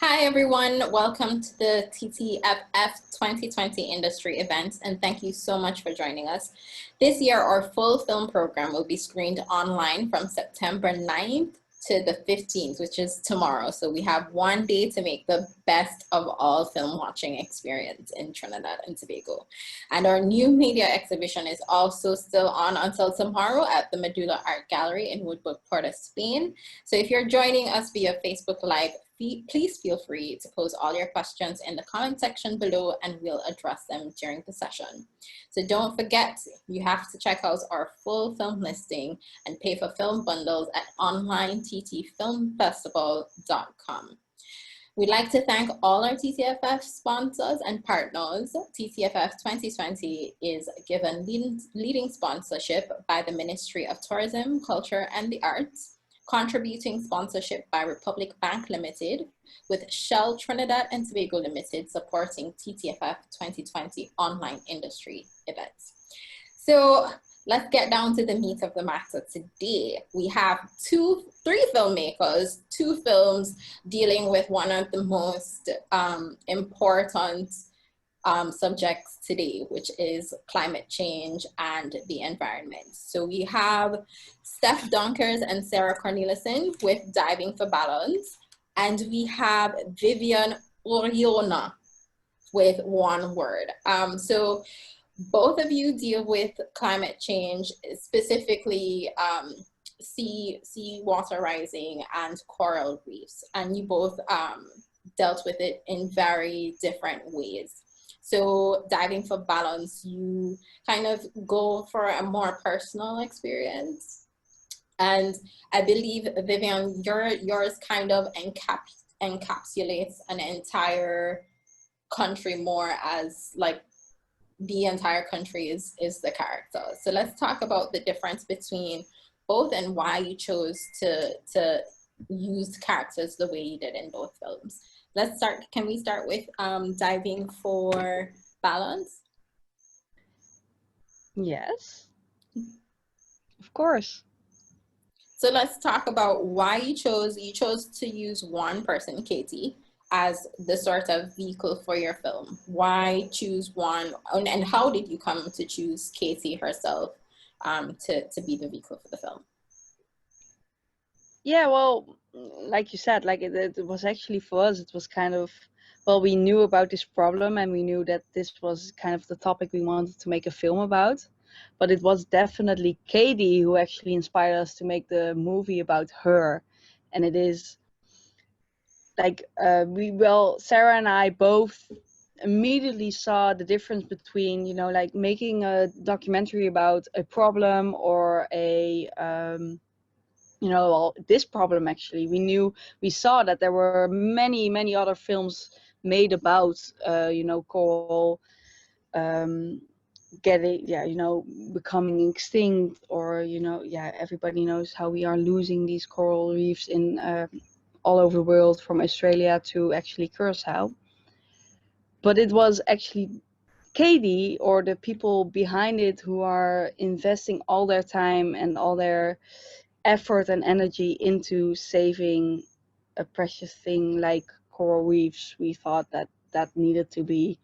Hi everyone, welcome to the ttff 2020 industry event, and thank you so much for joining us. This year our full film program will be screened online from September 9th to the 15th, which is tomorrow. So we have one day to make the best of all film watching experience in Trinidad and Tobago. And our new media exhibition is also still on until tomorrow at the Medulla Art Gallery in Woodbrook, Porta, Spain. So if you're joining us via Facebook Live, please feel free to post all your questions in the comment section below and we'll address them during the session. So don't forget, you have to check out our full film listing and pay for film bundles at online ttfilmfestival.com. We'd like to thank all our TTFF sponsors and partners. TTFF 2020 is given leading sponsorship by the Ministry of Tourism, Culture and the Arts, contributing sponsorship by Republic Bank Limited, with Shell Trinidad and Tobago Limited supporting TTFF 2020 online industry events. So let's get down to the meat of the matter today. We have three filmmakers, two films dealing with one of the most important subjects today, which is climate change and the environment. So we have Steff Donkers and Sara Cornelissen with Diving for Balance, and we have Viviana Uriona with One Word. So both of you deal with climate change, specifically sea water rising and coral reefs, and you both dealt with it in very different ways. So Diving for Balance, you kind of go for a more personal experience. And I believe, Vivian, yours kind of encapsulates an entire country more as like the entire country is the character. So let's talk about the difference between both and why you chose to use characters the way you did in both films. Let's start, can we start with Diving for Balance? Yes, of course. So let's talk about why you chose to use one person, Katie, as the sort of vehicle for your film. Why choose one, and how did you come to choose Katie herself to be the vehicle for the film? Yeah, well, like you said, like it was actually for us, it was kind of, well, we knew about this problem and we knew that this was kind of the topic we wanted to make a film about. But it was definitely Katie who actually inspired us to make the movie about her. And it is like, Sara and I both immediately saw the difference between, like making a documentary about a problem or this problem. Actually, we saw that there were many other films made about coral becoming extinct, or everybody knows how we are losing these coral reefs in all over the world, from Australia to actually Curacao. But it was actually Katie, or the people behind it, who are investing all their time and all their effort and energy into saving a precious thing like coral reefs. We thought that needed to be,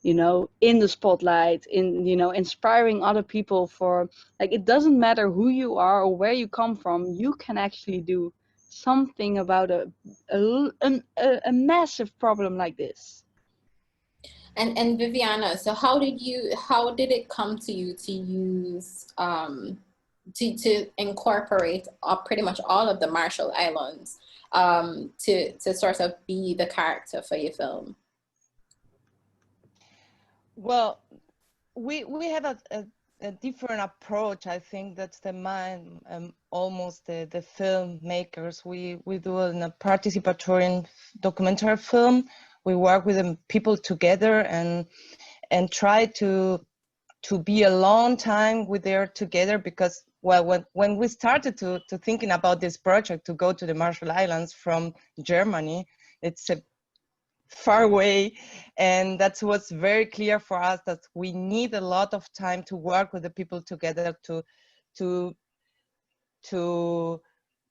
in the spotlight, inspiring other people. For like, it doesn't matter who you are or where you come from, you can actually do something about a massive problem like this. And Viviana, so how did it come to you to use to incorporate pretty much all of the Marshall Islands to sort of be the character for your film? Well, we have a different approach. I think that's the mind, almost the filmmakers. We do a participatory documentary film. We work with the people together and try to be a long time with there together, because when we started to thinking about this project to go to the Marshall Islands from Germany, it's a far away, and that's what's very clear for us, that we need a lot of time to work with the people together to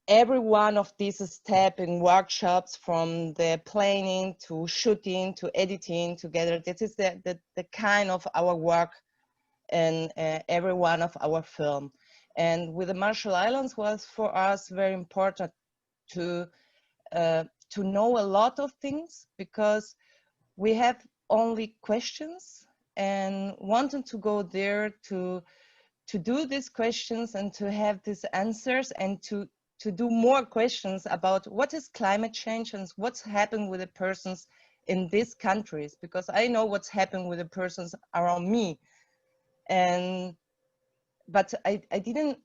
every one of these steps in workshops, from the planning to shooting to editing together, this is the kind of our work in every one of our film. And with the Marshall Islands was for us very important to know a lot of things, because we have only questions and wanted to go there to do these questions and to have these answers, and to do more questions about what is climate change and what's happening with the persons in these countries, because I know what's happening with the persons around me. And but I didn't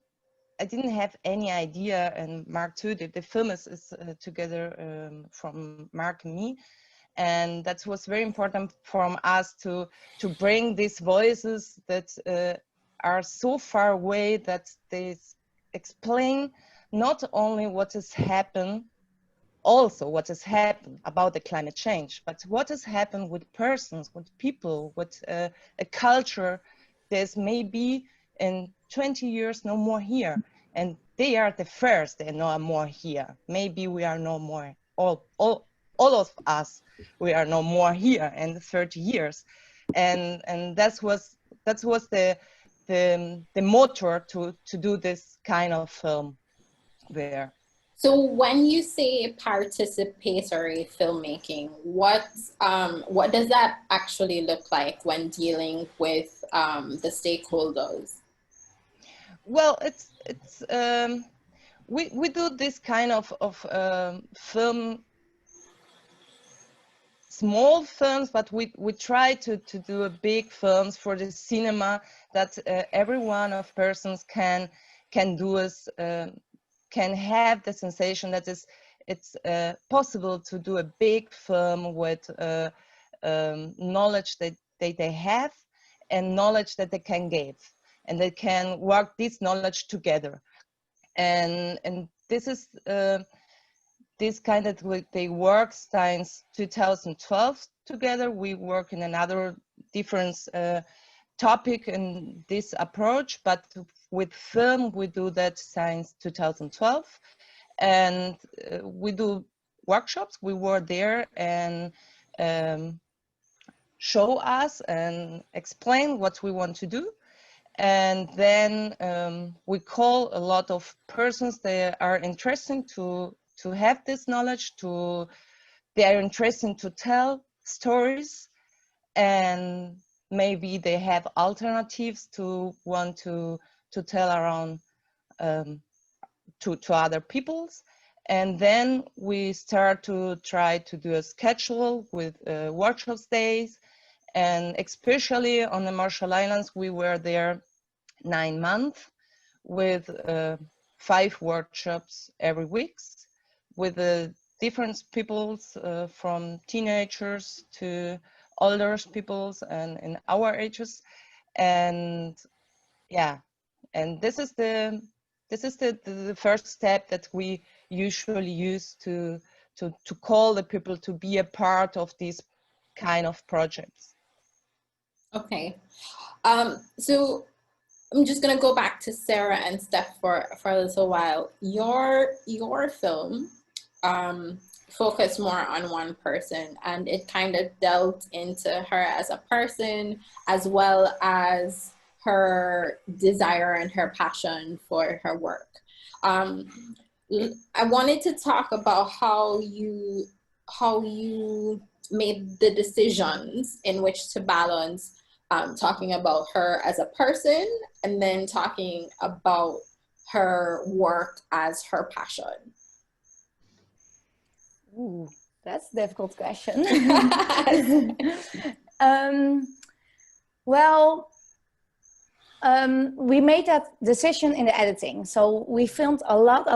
have any idea, and Mark too. The film is together from Mark and me, and that was very important from us to bring these voices that are so far away, that they explain not only what has happened, also what has happened about the climate change, but what has happened with persons, with people, with a culture there's maybe in 20 years no more here, and they are the first and no more here. Maybe we are no more, all of us, we are no more here in 30 years, and that was the motor to do this kind of film there. So when you say participatory filmmaking, what does that actually look like when dealing with the stakeholders? Well, it's we do this kind of film, small films, but we try to do a big films for the cinema, that every one of persons can do us, can have the sensation that it's possible to do a big film with knowledge that they have and knowledge that they can give, and they can work this knowledge together. And this is this kind of, they work since 2012 together. We work in another different topic in this approach, but with film we do that since 2012, and we do workshops. We were there and show us and explain what we want to do, and then we call a lot of persons that are interested to have this knowledge, they are interested to tell stories, and maybe they have alternatives to want to tell around to other peoples. And then we start to try to do a schedule with workshops days, and especially on the Marshall Islands we were there 9 months with 5 workshops every week with different peoples, from teenagers to older peoples and in our ages. And yeah, and this is the first step that we usually use to call the people to be a part of these kind of projects. Okay, so I'm just gonna go back to Sara and Steff for a little while. Your film focused more on one person, and it kind of delved into her as a person, as well as her desire and her passion for her work. I wanted to talk about how you made the decisions in which to balance talking about her as a person and then talking about her work as her passion. Ooh, that's a difficult question. We made that decision in the editing. So we filmed a lot.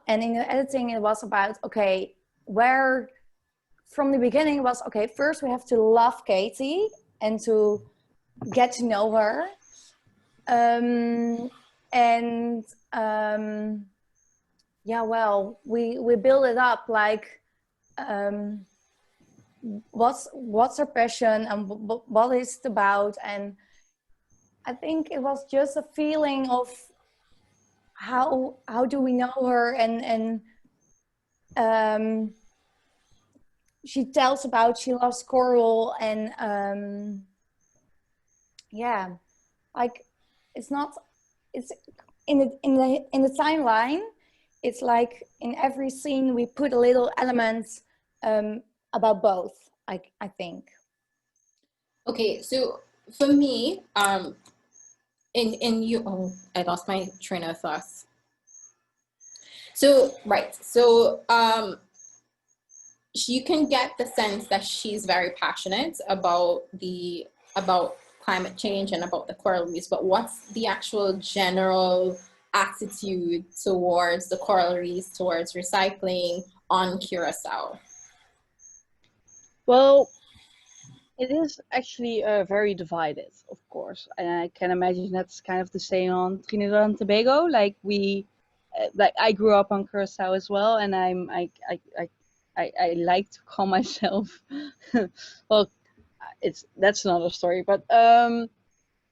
And in the editing, it was about, okay, from the beginning it was, okay, first we have to love Katie and to get to know her. We build it up like, what's her passion and what is it about. And I think it was just a feeling of how do we know her? And she tells about she loves coral, and yeah, like it's in the timeline. It's like in every scene we put a little element about both. I think. Okay, so for me, in you, oh, I lost my train of thought. So right, so you can get the sense that she's very passionate about climate change and about the coral reefs, but what's the actual general attitude towards the coral reefs, towards recycling on Curacao? Well, it is actually very divided, of course, and I can imagine that's kind of the same on Trinidad and Tobago. Like like I grew up on Curacao as well, and I like to call myself, well, that's another story, but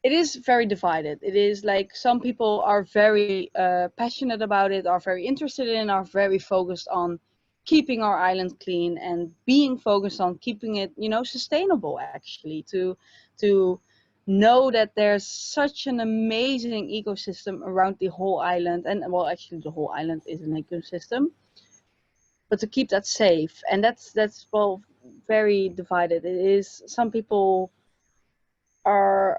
it is very divided. It is like some people are very passionate about it, are very interested in, are very focused on keeping our island clean and being focused on keeping it, sustainable. Actually, to know that there's such an amazing ecosystem around the whole island, and well, actually, the whole island is an ecosystem, but to keep that safe, and that's well very divided. It is some people are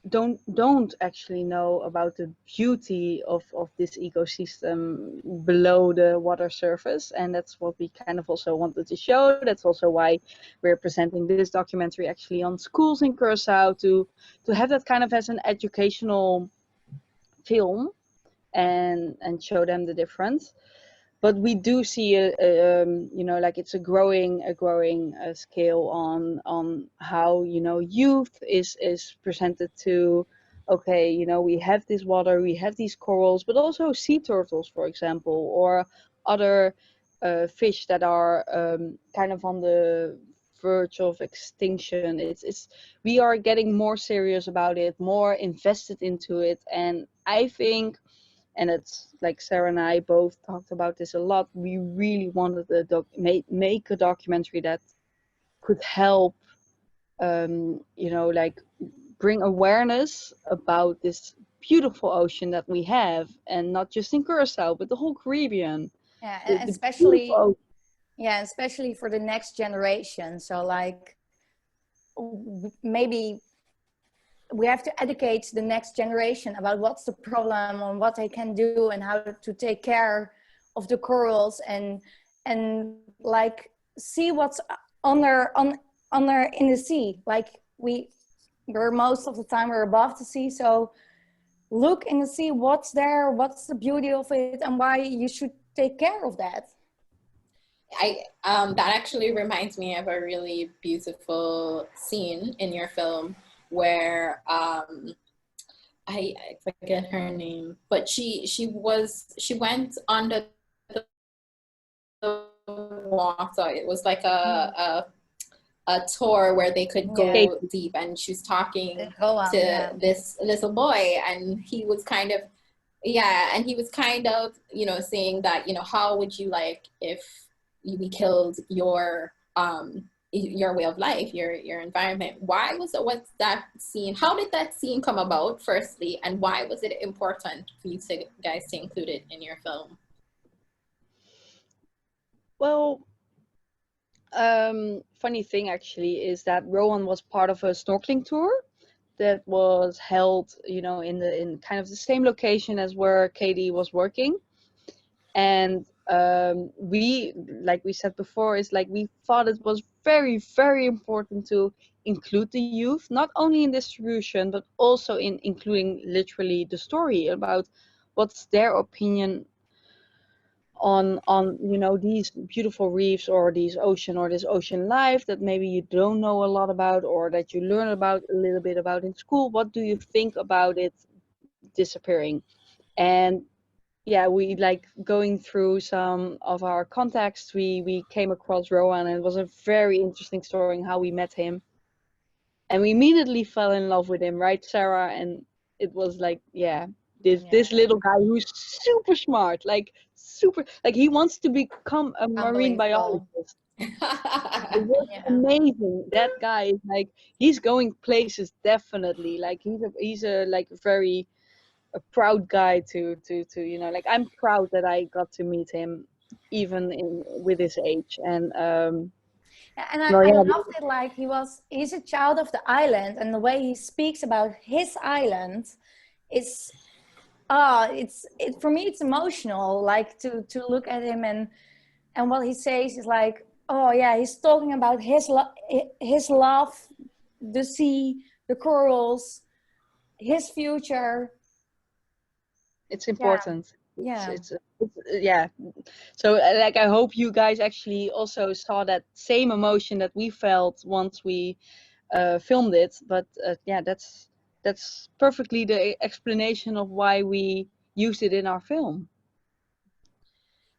don't actually know about the beauty of this ecosystem below the water surface, and that's what we kind of also wanted to show. That's also why we're presenting this documentary actually on schools in Curacao, to have that kind of as an educational film and show them the difference. But we do see like it's a growing scale on how youth is presented to. Okay, we have this water, we have these corals, but also sea turtles, for example, or other fish that are kind of on the verge of extinction. It's we are getting more serious about it, more invested into it, and I think, and it's like Sara and I both talked about this a lot, we really wanted to make a documentary that could help, like bring awareness about this beautiful ocean that we have, and not just in Curacao, but the whole Caribbean. Yeah, The and beautiful especially for the next generation. So like maybe we have to educate the next generation about what's the problem and what they can do and how to take care of the corals, and like see what's under in the sea. Like we're most of the time we're above the sea, so look in the sea, what's there, what's the beauty of it, and why you should take care of that. That actually reminds me of a really beautiful scene in your film where I forget her name, but she went under the water. It was like a tour where they could go deep, and she was talking to this little boy, and he was kind of saying that, how would you like if we killed your way of life, your environment. What's that scene? How did that scene come about, firstly, and why was it important for you guys to include it in your film? Well, funny thing actually is that Rowan was part of a snorkeling tour that was held, in kind of the same location as where Katie was working. And we, like we said before, is like we thought it was very, very important to include the youth, not only in distribution, but also in including literally the story about what's their opinion on these beautiful reefs, or this ocean life that maybe you don't know a lot about, or that you learn about a little bit about in school. What do you think about it disappearing? And yeah, we like going through some of our contacts, we came across Rowan, and it was a very interesting story how we met him, and we immediately fell in love with him, right, Sara? And it was like, yeah, this little guy who's super smart, like super, like he wants to become a marine Unbelievable. biologist. It was Yeah. amazing. That guy is like, he's going places definitely. Like he's a like very a proud guy to you know, like I'm proud that I got to meet him even in with his age. And And well, I yeah, loved it, like he's a child of the island, and the way he speaks about his island is for me it's emotional, like to look at him, and what he says is like, oh yeah, he's talking about his love, the sea, the corals, his future. it's important. Yeah. It's yeah. So like I hope you guys actually also saw that same emotion that we felt once we filmed it. But yeah, that's perfectly the explanation of why we used it in our film.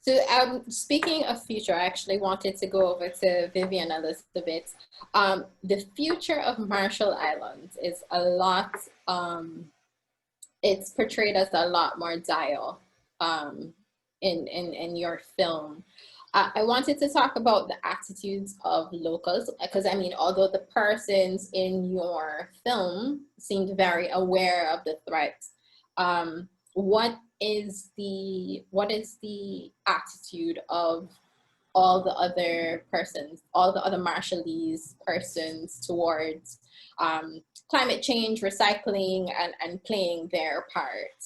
So speaking of future, I actually wanted to go over to Vivian a little bit. The future of Marshall Islands is a lot, it's portrayed as a lot more dire in your film. I wanted to talk about the attitudes of locals, because I mean, although the persons in your film seemed very aware of the threat, what is the attitude of all the other persons, all the other Marshallese persons towards climate change, recycling, and playing their part?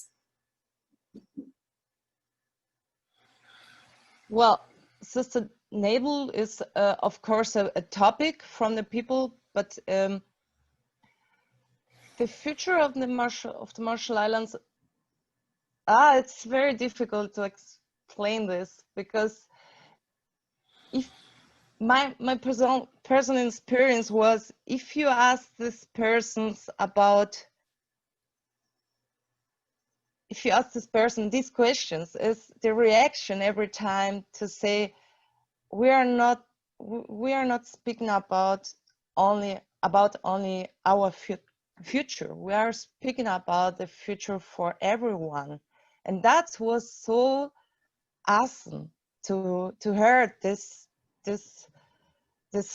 Well, sustainable is of course a topic from the people, but the future of the Marshall Islands, it's very difficult to explain this, because if my personal experience was, if you ask these persons about, if you ask this person these questions, is the reaction every time to say, we are not speaking about only our future. We are speaking about the future for everyone, and that was so awesome to hear this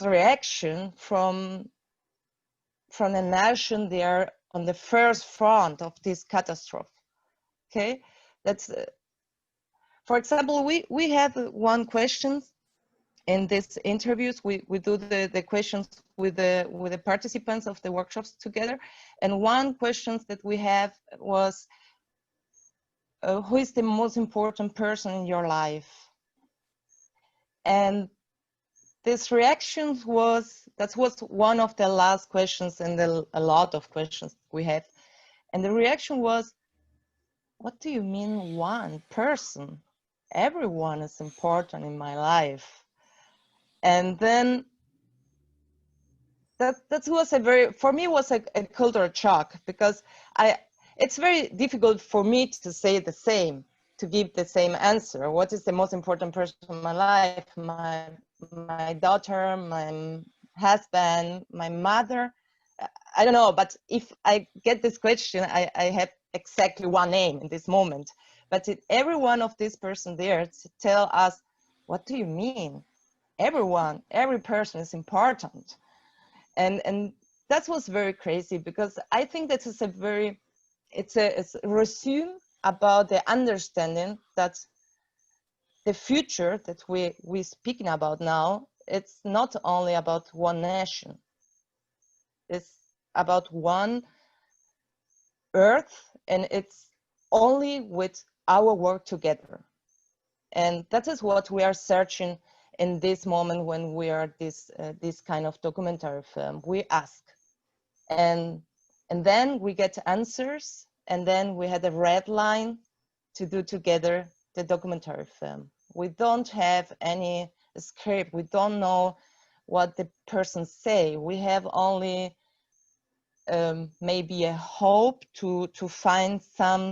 reaction from a nation there on the first front of this catastrophe. Okay, that's for example, we have one question in these interviews. We do the questions with the participants of the workshops together, and one question that we have was, who is the most important person in your life? And this reaction was, that was one of the last questions in a lot of questions we have, and the reaction was, what do you mean one person? Everyone is important in my life. And then that was a very, for me, was a cultural shock, because it's very difficult for me to say the same, to give the same answer. What is the most important person in my life? My daughter, my husband, my mother. I don't know, but if I get this question, I have exactly one name in this moment. But every one of these person there to tell us, what do you mean? Everyone, every person is important. And that was very crazy, because I think that is it's a resume about the understanding that the future that we're speaking about now, it's not only about one nation. It's about one earth, and it's only with our work together. And that is what we are searching in this moment when we are this kind of documentary film. We ask, and then we get answers, and then we had a red line to do together the documentary film. We don't have any script. We don't know what the persons say. We have only maybe a hope to find some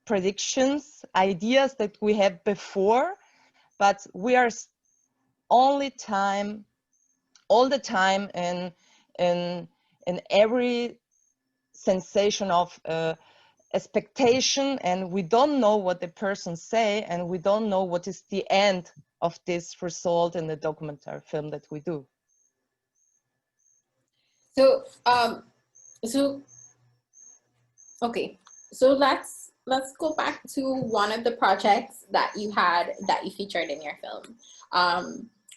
predictions, ideas that we have before, but we are all the time in every sensation of expectation, and we don't know what the person say, and we don't know what is the end of this result in the documentary film that we do. So, okay, so let's go back to one of the projects that you featured in your film,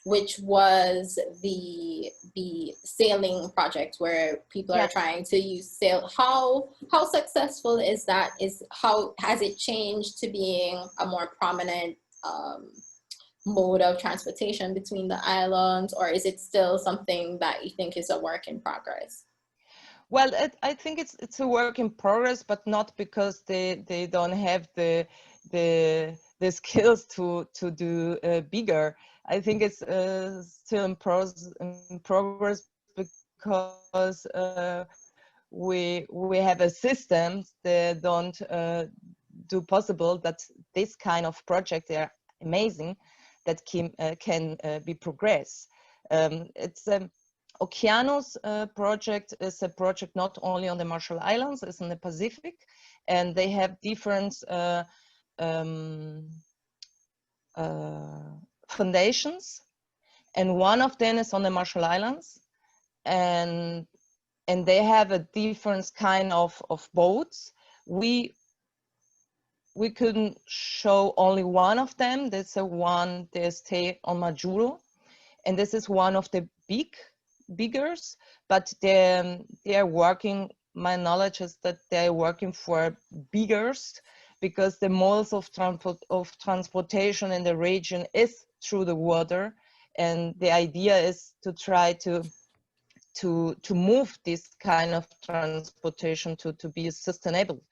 which was the sailing project, where people are trying to use sail. How successful is that? How has it changed to being a more prominent mode of transportation between the islands, or is it still something that you think is a work in progress? Well, I think it's a work in progress, but not because they don't have the skills to do bigger. I think it's still in progress because we have a system that don't do possible that this kind of project, they are amazing, that can be progressed. It's Oceanos project is a project not only on the Marshall Islands, it's in the Pacific, and they have different foundations, and one of them is on the Marshall Islands, and they have a different kind of boats. We couldn't show only one of them. There's one, they stay on Majuro, and this is one of the biggers, but they are working, my knowledge is that they're working for biggers, because the modes of transportation in the region is through the water, and the idea is to try to move this kind of transportation to be sustainable,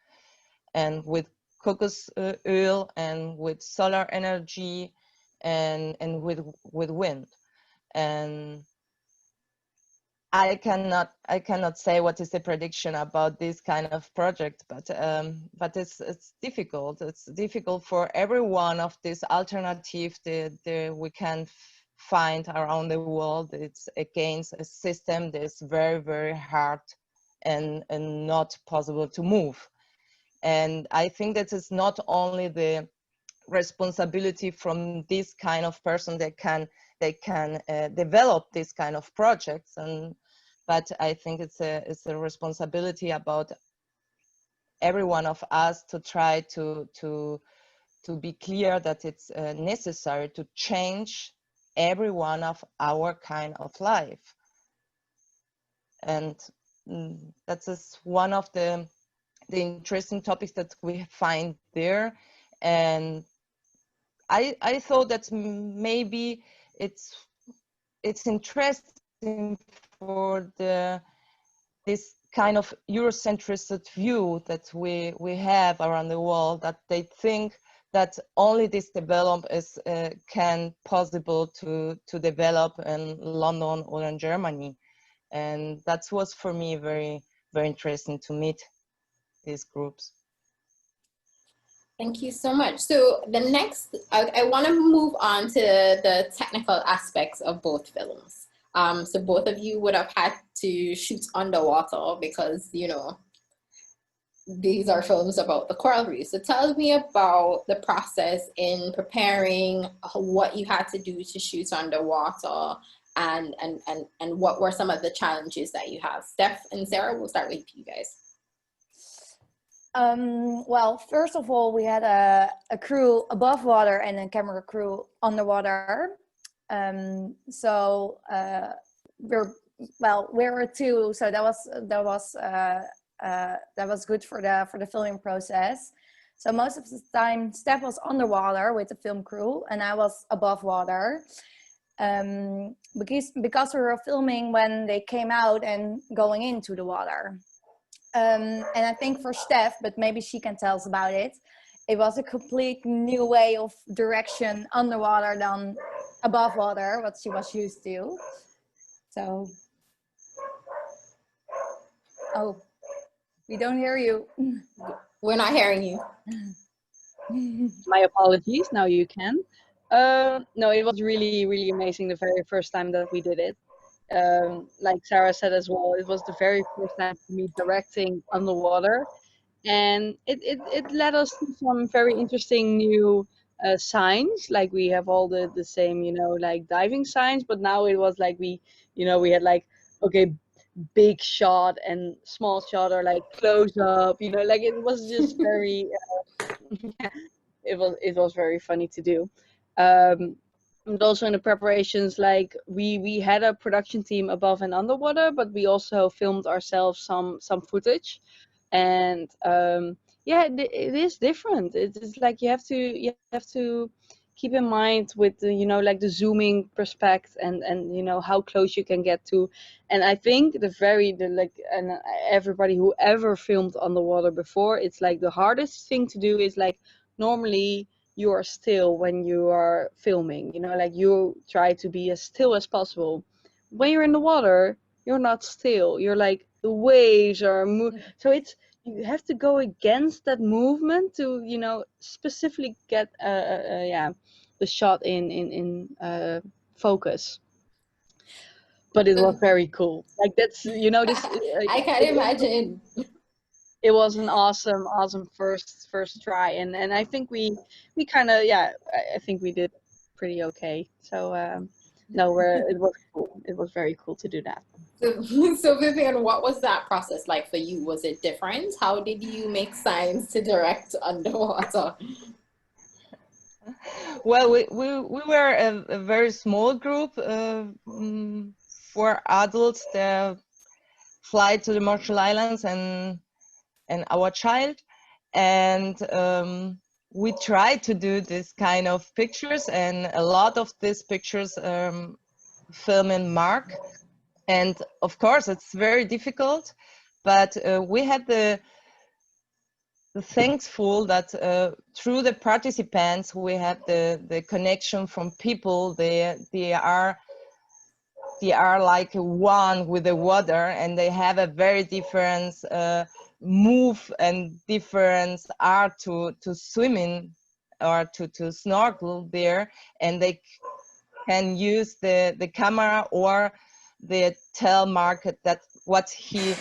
and with cocos oil and with solar energy and with wind. And I cannot say what is the prediction about this kind of project, but it's difficult. It's difficult for every one of these alternatives that we can find around the world. It's against a system that's very, very hard and not possible to move. And I think that it's not only the responsibility from this kind of person that can develop this kind of projects, but I think it's a responsibility about every one of us to try to be clear that it's necessary to change every one of our kind of life. And that is one of the interesting topics that we find there. And I thought that maybe it's interesting for this kind of Eurocentric view that we have around the world, that they think that only this development is can possible to develop in London or in Germany. And that was for me very, very interesting to meet these groups. Thank you so much. So the next, I want to move on to the technical aspects of both films. So both of you would have had to shoot underwater because, you know, these are films about the coral reefs. So tell me about the process in preparing, what you had to do to shoot underwater, and what were some of the challenges that you have. Steff and Sara, we'll start with you guys. Well, first of all, we had a crew above water and a camera crew underwater. We were two, so that was good for the filming process. So most of the time, Steff was underwater with the film crew, and I was above water. Because we were filming when they came out and going into the water. And I think for Steff, but maybe she can tell us about it, it was a complete new way of direction underwater than above water, what she was used to. So, oh, we don't hear you. We're not hearing you. My apologies, now you can. No, it was really, really amazing the very first time that we did it. Like Sara said as well, it was the very first time for me directing underwater, and it led us to some very interesting new signs. Like we have all the same, you know, like diving signs, but now it was like we, you know, we had like, okay, big shot and small shot, or like close up, you know, like it was just very it was very funny to do. And also in the preparations, like we had a production team above and underwater, but we also filmed ourselves some footage. And yeah, it is different. It's like you have to keep in mind with the, you know, like the zooming perspective, and you know how close you can get to. And I think and everybody who ever filmed underwater before, it's like the hardest thing to do is like, normally you are still when you are filming, you know, like you try to be as still as possible. When you're in the water, you're not still, you're like the waves are so it's, you have to go against that movement to, you know, specifically get yeah, the shot in focus. But it was very cool. Like that's, you know, this I can imagine. it was an awesome first try, and I think we kind of, yeah, I think we did pretty okay. So no, it was cool. It was very cool to do that. So Vivian, what was that process like for you? Was it different? How did you make signs to direct underwater? Well, we were a very small group, for adults that fly to the Marshall Islands and our child, and we tried to do this kind of pictures, and a lot of these pictures film in Mark, and of course it's very difficult, but we had the thankful that through the participants we had the connection from people. They are like one with the water, and they have a very different move and different art to swim in or to snorkel there, and they can use the camera or the telemarket that what he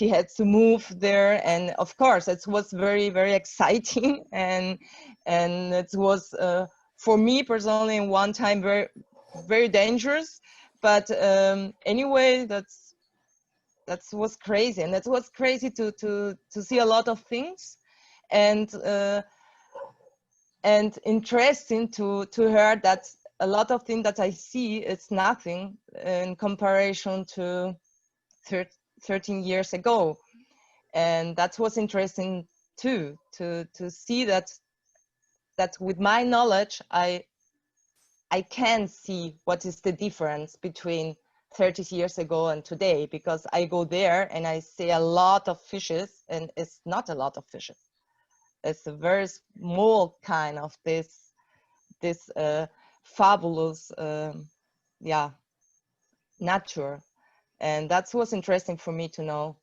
had to move there. And of course it was very, very exciting, and it was for me personally one time very, very dangerous, but anyway, that was crazy, and it was crazy to see a lot of things, and interesting to hear that a lot of things that I see, it's nothing in comparison to 13 years ago. And that was interesting too, to see that with my knowledge I can see what is the difference between 30 years ago and today, because I go there and I see a lot of fishes, and it's not a lot of fishes, it's a very small kind of this fabulous yeah, nature. And that was interesting for me to know.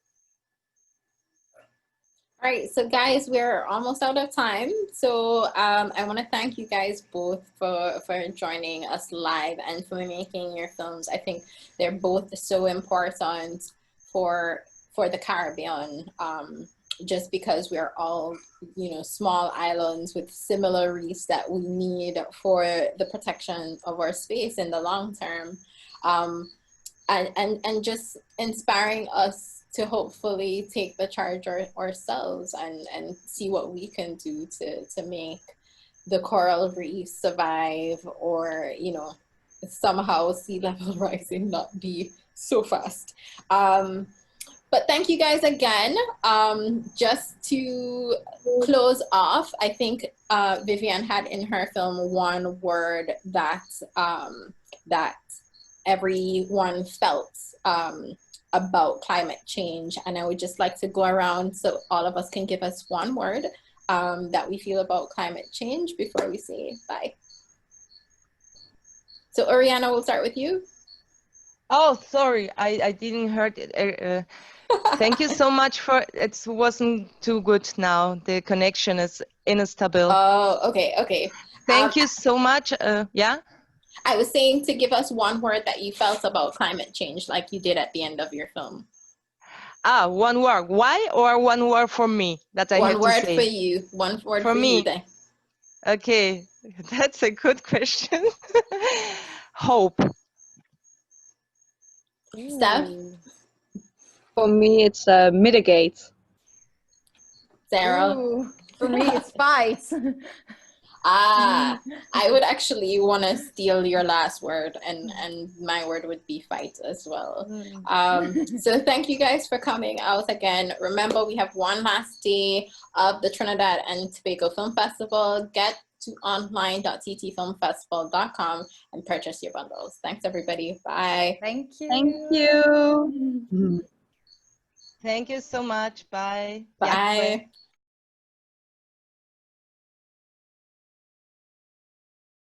All right, so guys, we're almost out of time. So I want to thank you guys both for joining us live and for making your films. I think they're both so important for the Caribbean, just because we're all, you know, small islands with similar reefs that we need for the protection of our space in the long term, and just inspiring us to hopefully take the charge ourselves and see what we can do to make the coral reefs survive, or, you know, somehow sea level rising not be so fast. But thank you guys again. Just to close off, I think Vivian had in her film one word that that everyone felt about climate change, and I would just like to go around so all of us can give us one word that we feel about climate change before we say bye. So Uriona, we'll start with you. Oh, sorry, I didn't hear it. Thank you so much for it. Wasn't too good now. The connection is instable. Oh, okay. Thank you so much. Yeah. I was saying to give us one word that you felt about climate change, like you did at the end of your film. One word. Why, or one word for me that I One have to word say? for you. One word For for me. you then. Okay, that's a good question. Hope. Steff? For me, it's mitigate. Sarah? Ooh, for me, it's fight. I would actually want to steal your last word, and my word would be fight as well. So thank you guys for coming out again. Remember, we have one last day of the Trinidad and Tobago Film Festival. Get to online.ttfilmfestival.com and purchase your bundles. Thanks, everybody. Bye. Thank you. Thank you. Thank you so much. Bye. Bye.